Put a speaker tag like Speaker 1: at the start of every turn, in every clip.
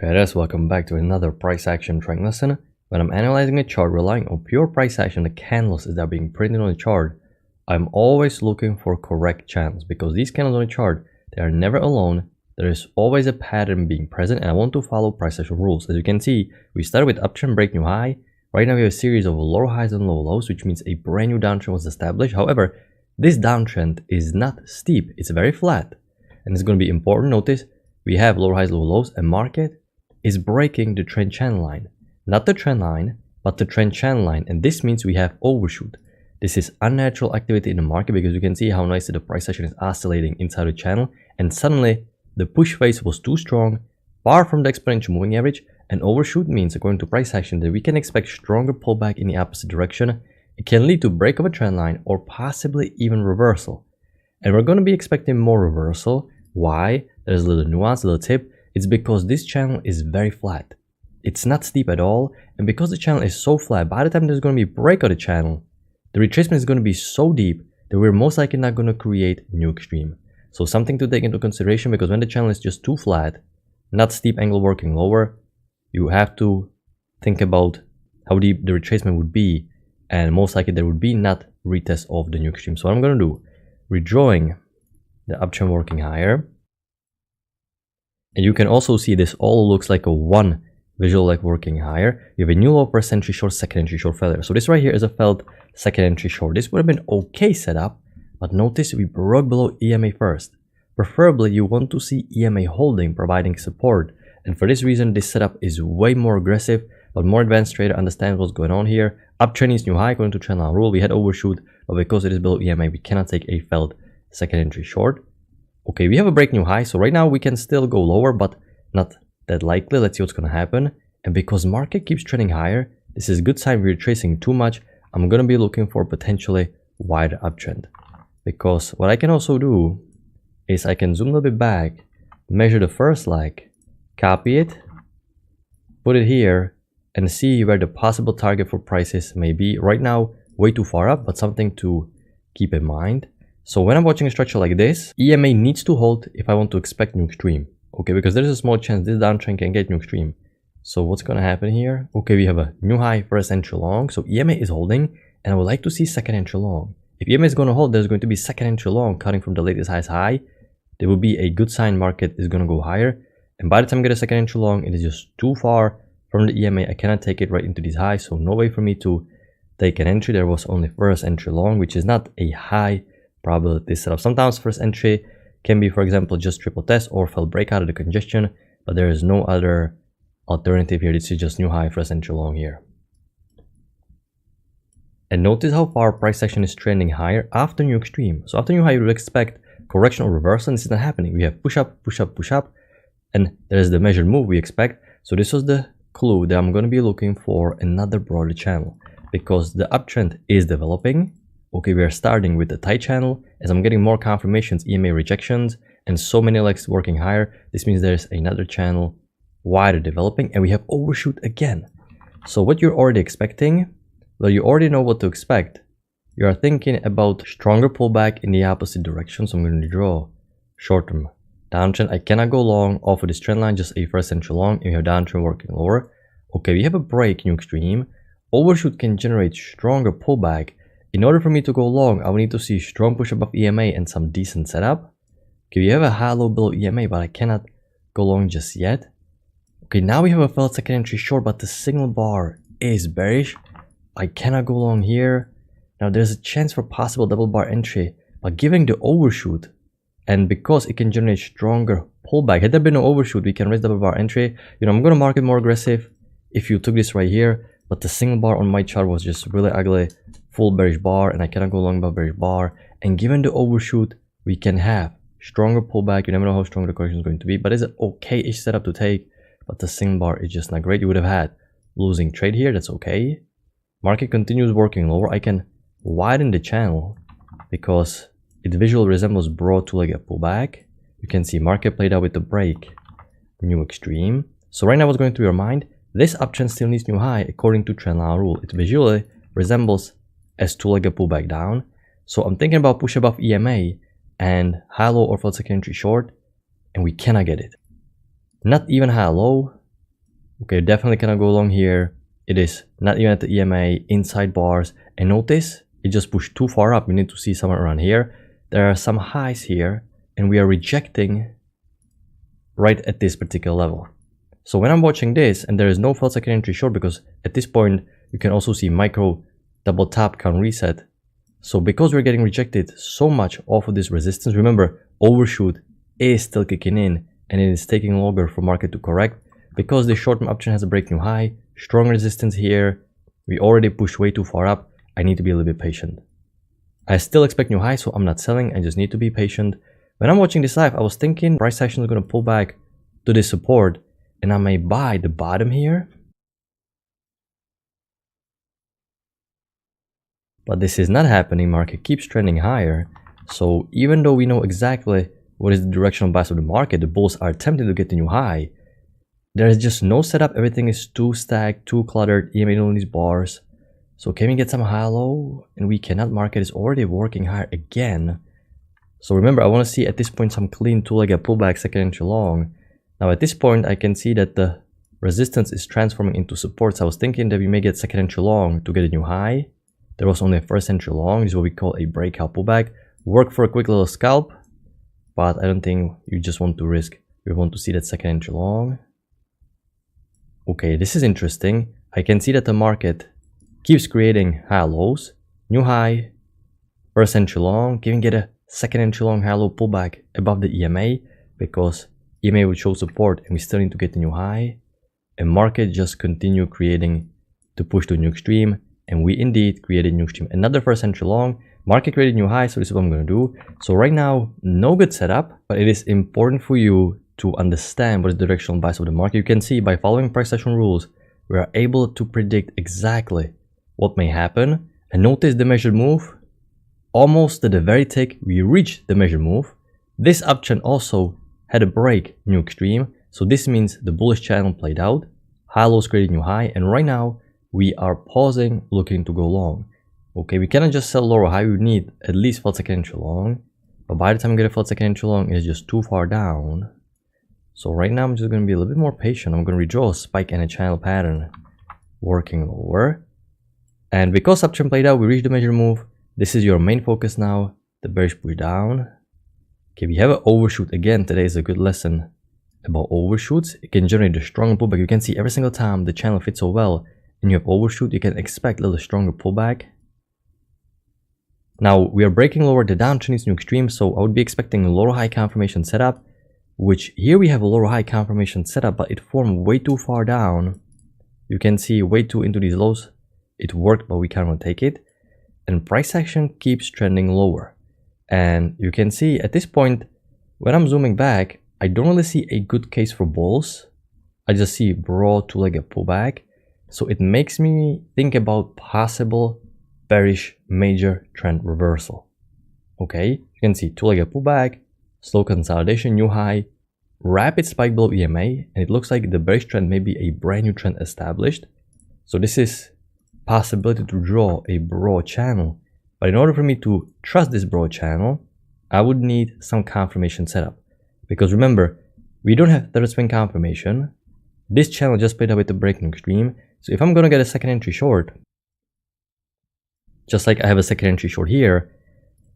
Speaker 1: Traders, welcome back to another price action trend lesson. When I'm analyzing a chart relying on pure price action, the candles that are being printed on the chart, I'm always looking for correct channels because these candles on the chart, they are never alone. There is always a pattern being present and I want to follow price action rules. As you can see, we started with uptrend, break new high. Right now we have a series of low highs and low lows, which means a brand new downtrend was established. However, this downtrend is not steep, it's very flat. And it's going to be important. Notice we have low highs, low lows, and market is breaking the trend channel line. Not the trend line, but the trend channel line. And this means we have overshoot. This is unnatural activity in the market because you can see how nicely the price action is oscillating inside the channel. And suddenly the push phase was too strong, far from the exponential moving average. And overshoot means, according to price action, that we can expect stronger pullback in the opposite direction. It can lead to break of a trend line or possibly even reversal. And we're going to be expecting more reversal. Why? There's a little nuance, a little tip. It's because this channel is very flat. It's not steep at all. And because the channel is so flat, by the time there's going to be break of the channel, the retracement is going to be so deep that we're most likely not going to create new extreme. So something to take into consideration, because when the channel is just too flat, not steep angle working lower, you have to think about how deep the retracement would be. And most likely there would be not retest of the new extreme. So what I'm going to do, redrawing the uptrend working higher. And you can also see this all looks like a one visual like working higher. You have a new low first entry short, second entry short failure. So this right here is a failed second entry short. This would have been okay setup, but notice we broke below EMA first. Preferably you want to see EMA holding, providing support. And for this reason, this setup is way more aggressive, but more advanced trader understands what's going on here. Uptrend is new high according to trendline rule. We had overshoot, but because it is below EMA, we cannot take a failed second entry short. Okay, we have a break new high, so right now we can still go lower, but not that likely. Let's see what's going to happen. And because market keeps trending higher, this is a good sign we're retracing too much. I'm going to be looking for potentially wider uptrend. Because what I can also do is I can zoom a little bit back, measure the first leg, copy it, put it here, and see where the possible target for prices may be. Right now, way too far up, but something to keep in mind. So when I'm watching a structure like this, EMA needs to hold if I want to expect new extreme. Okay, because there's a small chance this downtrend can get new extreme. So what's going to happen here? Okay, we have a new high first entry long. So EMA is holding, and I would like to see second entry long. If EMA is going to hold, there's going to be second entry long cutting from the latest highest high. There will be a good sign market is going to go higher. And by the time I get a second entry long, it is just too far from the EMA. I cannot take it right into these highs. So no way for me to take an entry. There was only first entry long, which is not a high probability setup. Sometimes first entry can be, for example, just triple test or failed breakout of the congestion, but there is no other alternative here. This is just new high first entry long here. And notice how far price action is trending higher after new extreme. So after new high, you would expect correction or reversal, and this is not happening. We have push up, push up, push up, and there's the measured move we expect. So this was the clue that I'm going to be looking for another broader channel, because the uptrend is developing. Okay, we are starting with the tight channel. As I'm getting more confirmations, EMA rejections, and so many legs working higher, this means there's another channel wider developing, and we have overshoot again. So what you're already expecting, well, you already know what to expect. You are thinking about stronger pullback in the opposite direction. So I'm going to draw short-term downtrend. I cannot go long off of this trend line, just a first entry long, and we have downtrend working lower. Okay, we have a break new extreme. Overshoot can generate stronger pullback. In order for me to go long, I will need to see strong push above EMA and some decent setup. Okay, we have a high low below EMA, but I cannot go long just yet. Okay, now we have a failed second entry short, but the signal bar is bearish. I cannot go long here. Now there's a chance for possible double bar entry, but given the overshoot, and because it can generate stronger pullback, had there been no overshoot, we can raise double bar entry. You know, I'm going to mark it more aggressive if you took this right here, but the signal bar on my chart was just really ugly. Full bearish bar, and I cannot go long above bearish bar. And given the overshoot, we can have stronger pullback. You never know how strong the correction is going to be, but it's an okay-ish setup to take. But the signal bar is just not great. You would have had losing trade here. That's okay. Market continues working lower. I can widen the channel because it visually resembles broad two-legged pullback. You can see market played out with the break, new extreme. So right now, what's going through your mind? This uptrend still needs new high according to trendline rule. It visually resembles as two-legged pullback down. So I'm thinking about push above EMA and high low or failed second entry short, and we cannot get it. Not even high low, Okay, definitely cannot go long here. It is not even at the EMA, inside bars. And notice, it just pushed too far up. We need to see somewhere around here. There are some highs here, and we are rejecting right at this particular level. So when I'm watching this, and there is no failed second entry short, because at this point, you can also see micro double tap can reset. So because we're getting rejected so much off of this resistance, remember, overshoot is still kicking in, and it is taking longer for market to correct. Because the short-term uptrend has a break new high, strong resistance here, we already pushed way too far up. I need to be a little bit patient. I still expect new high, so I'm not selling. I just need to be patient. When I'm watching this live, I was thinking price action is going to pull back to this support, and I may buy the bottom here. But this is not happening. Market keeps trending higher. So even though we know exactly what is the directional bias of the market, the bulls are attempting to get the new high. There is just no setup. Everything is too stacked, too cluttered. EMA on these bars. So can we get some high low? And we cannot. Market is already working higher again. So remember, I want to see at this point some clean two-legged pullback second entry long. Now at this point, I can see that the resistance is transforming into support. So I was thinking that we may get second entry long to get a new high. There was only a first entry long. This is what we call a breakout pullback. Work for a quick little scalp, but I don't think you just want to risk. We want to see that second entry long. Okay, this is interesting. I can see that the market keeps creating high lows, new high, first entry long. Can we get a second entry long high low pullback above the EMA? Because EMA would show support and we still need to get the new high. And market just continue creating to push to a new extreme. And we indeed created new extreme. Another first entry long. Market created new high, so this is what I'm going to do. So right now, no good setup, but it is important for you to understand what is the directional bias of the market. You can see by following price action rules, we are able to predict exactly what may happen. And notice the measured move. Almost at the very tick, we reached the measured move. This uptrend also had a break new extreme. So this means the bullish channel played out. High lows created new high. And right now, we are pausing, looking to go long. Okay, we cannot just sell lower high. We need at least failed second entry long. But by the time we get a failed second entry long, it's just too far down. So right now, I'm just going to be a little bit more patient. I'm going to redraw a spike and a channel pattern working lower. And because uptrend played out, we reached the measure move. This is your main focus now, the bearish push down. Okay, we have an overshoot. Again, today is a good lesson about overshoots. It can generate a strong pullback. You can see every single time the channel fits so well and you have overshoot, you can expect a little stronger pullback. Now, we are breaking lower. The downtrend is new extreme, so I would be expecting a lower high confirmation setup. Which here we have a lower high confirmation setup, but it formed way too far down. You can see way too into these lows. It worked, but we cannot take it. And price action keeps trending lower. And you can see at this point, when I'm zooming back, I don't really see a good case for bulls. I just see broad two-legged pullback. So it makes me think about possible bearish major trend reversal. Okay, you can see two-legged pullback, slow consolidation, new high, rapid spike below EMA, and it looks like the bearish trend may be a brand new trend established. So this is possibility to draw a broad channel. But in order for me to trust this broad channel, I would need some confirmation setup. Because remember, we don't have third swing confirmation. This channel just played out with the breaking extreme. So if I'm going to get a second entry short, just like I have a second entry short here,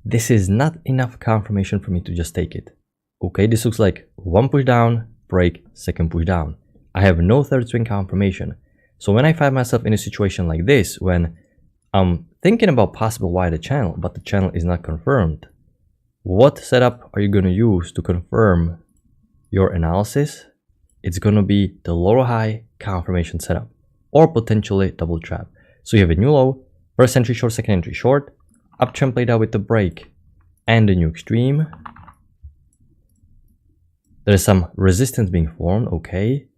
Speaker 1: this is not enough confirmation for me to just take it. Okay, this looks like one push down, break, second push down. I have no third swing confirmation. So when I find myself in a situation like this, when I'm thinking about possible wider channel, but the channel is not confirmed, what setup are you going to use to confirm your analysis? It's going to be the lower high confirmation setup or potentially double trap. So you have a new low, first entry short, second entry short, uptrend played out with the break and the new extreme. There's some resistance being formed, okay.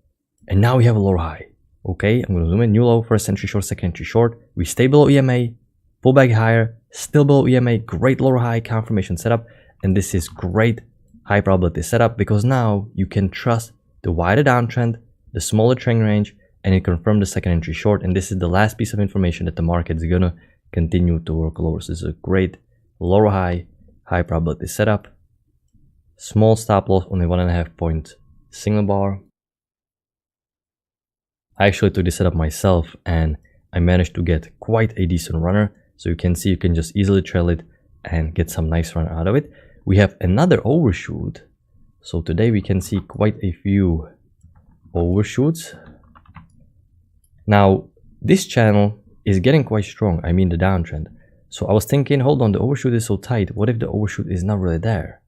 Speaker 1: And now we have a lower high, okay. I'm going to zoom in, new low, first entry short, second entry short. We stay below EMA, pull back higher, still below EMA, great lower high confirmation setup. And this is great high probability setup because now you can trust the wider downtrend, the smaller trend range, and it confirmed the second entry short. And this is the last piece of information that the market is going to continue to work lower. So this is a great lower high probability setup. Small stop loss, only 1.5 point signal bar. I actually took this setup myself and I managed to get quite a decent runner. So you can see you can just easily trail it and get some nice run out of it. We have another overshoot. So today we can see quite a few overshoots. Now this channel is getting quite strong, I mean the downtrend. So I was thinking, hold on, the overshoot is so tight, what if the overshoot is not really there?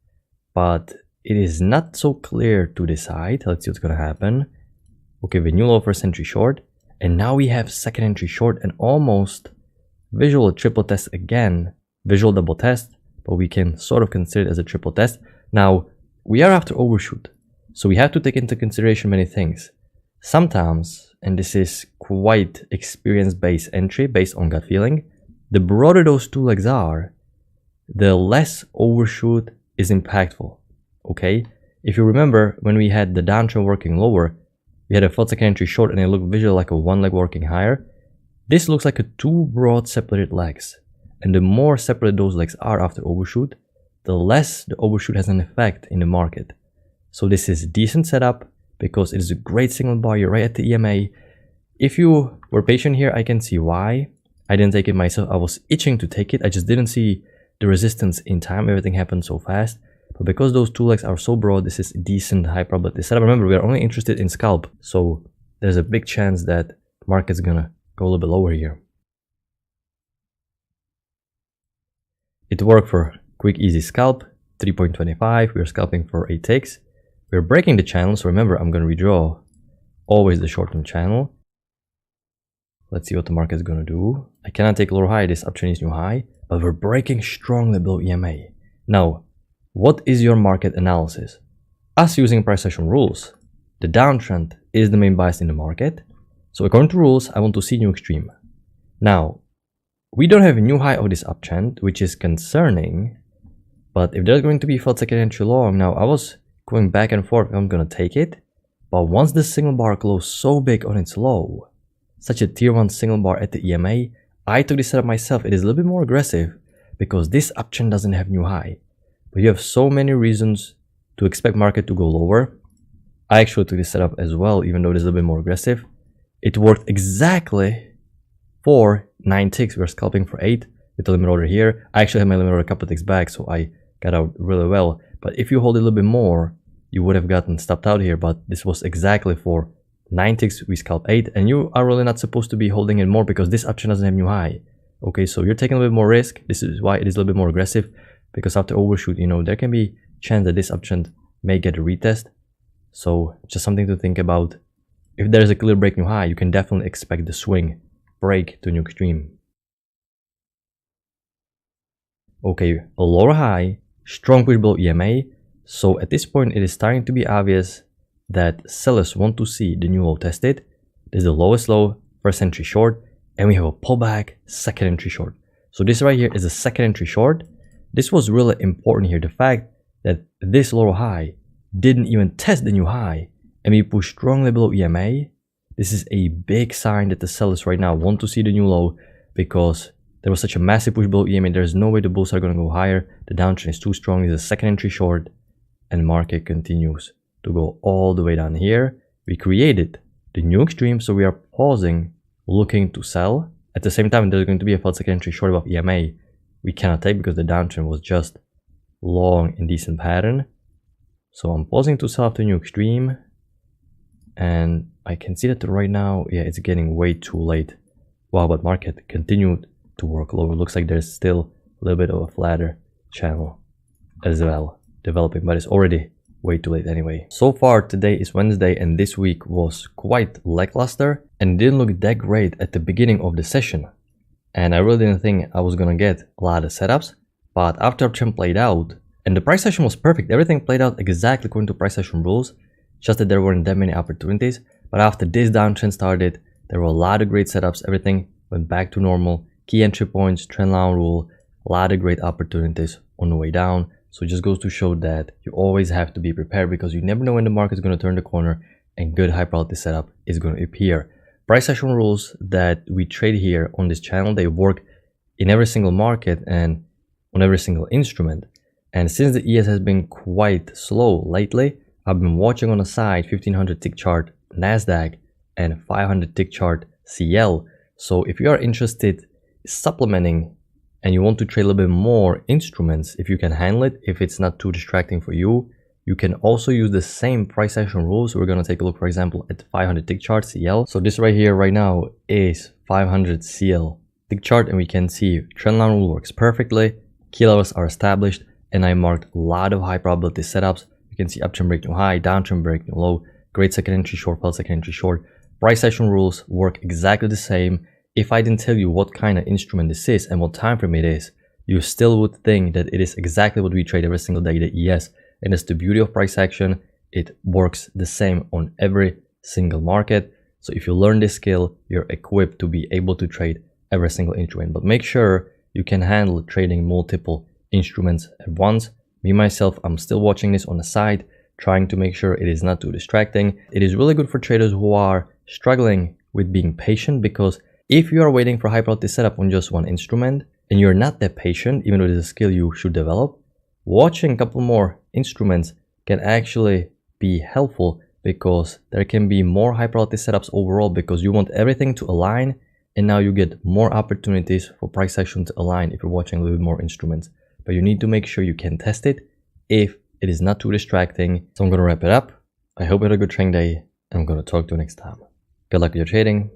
Speaker 1: But it is not so clear to decide. Let's see what's gonna happen. Okay, the new low first entry short, and now we have second entry short and almost visual triple test again, visual double test, but we can sort of consider it as a triple test. Now we are after overshoot, so we have to take into consideration many things. Sometimes, and this is quite experience-based entry based on gut feeling, the broader those two legs are, the less overshoot is impactful. Okay, if you remember when we had the downtrend working lower, we had a full second entry short and it looked visually like a one leg working higher. This looks like a two broad separated legs, and the more separated those legs are after overshoot, the less the overshoot has an effect in the market. So this is a decent setup because it is a great signal bar. You're right at the EMA. If you were patient here, I can see why I didn't take it myself. I was itching to take it. I just didn't see the resistance in time. Everything happened so fast. But because those two legs are so broad, this is a decent high probability setup. Remember, we are only interested in scalp, so there's a big chance that market's gonna go a little bit lower here. It worked for quick easy scalp, 3.25. We're scalping for 8 ticks. We're breaking the channel, so remember, I'm gonna redraw always the short-term channel. Let's see what the market is gonna do. I cannot take lower high, this uptrend is new high, but we're breaking strongly below EMA. Now, what is your market analysis? Us using price action rules, the downtrend is the main bias in the market. So according to rules, I want to see new extreme. Now, we don't have a new high of this uptrend, which is concerning. But if there's going to be felt second entry long, now I was going back and forth, I'm gonna take it. But once the signal bar closed so big on its low, such a tier 1 signal bar at the EMA, I took this setup myself. It is a little bit more aggressive because this uptrend doesn't have new high. But you have so many reasons to expect market to go lower. I actually took this setup as well, even though it is a little bit more aggressive. It worked exactly for 9 ticks. We're scalping for 8 with the limit order here. I actually had my limit order a couple of ticks back, so I got out really well. But if you hold it a little bit more, you would have gotten stopped out here. But this was exactly for 9 ticks. We scalp 8, and you are really not supposed to be holding it more because this uptrend doesn't have new high. Okay, so you're taking a little bit more risk. This is why it is a little bit more aggressive. Because after overshoot, you know, there can be chance that this uptrend may get a retest. So just something to think about. If there is a clear break new high, you can definitely expect the swing break to new extreme. Okay, a lower high, strong push below EMA. So at this point, it is starting to be obvious that sellers want to see the new low tested. This is the lowest low, first entry short, and we have a pullback, second entry short. So this right here is a second entry short. This was really important here, the fact that this lower high didn't even test the new high and we pushed strongly below EMA. This is a big sign that the sellers right now want to see the new low because there was such a massive push below EMA. There's no way the bulls are going to go higher. The downtrend is too strong. It's a second entry short and the market continues to go all the way down here. We created the new extreme, so we are pausing, looking to sell. At the same time, there's going to be a failed second entry short above EMA. We cannot take because the downtrend was just long in decent pattern. So I'm pausing to sell after new extreme, and I can see that right now, yeah, it's getting way too late. Wow, but market continued to work lower. Looks like there's still a little bit of a flatter channel as well developing, but it's already way too late anyway. So far today is Wednesday and this week was quite lackluster and didn't look that great at the beginning of the session. And I really didn't think I was gonna get a lot of setups, but after uptrend played out and the price action was perfect, everything played out exactly according to price action rules, just that there weren't that many opportunities. But after this downtrend started, there were a lot of great setups, everything went back to normal, key entry points, trend line rule, a lot of great opportunities on the way down. So it just goes to show that you always have to be prepared because you never know when the market is going to turn the corner and good high probability setup is going to appear. Price action rules that we trade here on this channel, they work in every single market and on every single instrument. And since the ES has been quite slow lately, I've been watching on the side 1500 tick chart, NASDAQ and 500 tick chart CL. So if you are interested supplementing and you want to trade a little bit more instruments, if you can handle it, if it's not too distracting for you, you can also use the same price action rules. We're going to take a look, for example, at 500 tick chart CL. So this right here right now is 500 CL tick chart, and we can see trendline rule works perfectly. Key levels are established, and I marked a lot of high probability setups. You can see uptrend break new high, downtrend break new low, great second entry short, failed second entry short. Price action rules work exactly the same. If I didn't tell you what kind of instrument this is and what time frame it is, you still would think that it is exactly what we trade every single day, the ES. And that's the beauty of price action. It works the same on every single market. So if you learn this skill, you're equipped to be able to trade every single instrument. But make sure you can handle trading multiple instruments at once. Me, myself, I'm still watching this on the side, trying to make sure it is not too distracting. It is really good for traders who are struggling with being patient, because if you are waiting for high probability setup on just one instrument and you're not that patient, even though it is a skill you should develop, watching a couple more instruments can actually be helpful, because there can be more high probability setups overall, because you want everything to align, and now you get more opportunities for price action to align if you're watching a little bit more instruments. But you need to make sure you can test it if it is not too distracting. So I'm going to wrap it up. I hope you had a good trading day, and I'm going to talk to you next time. Good luck with your trading.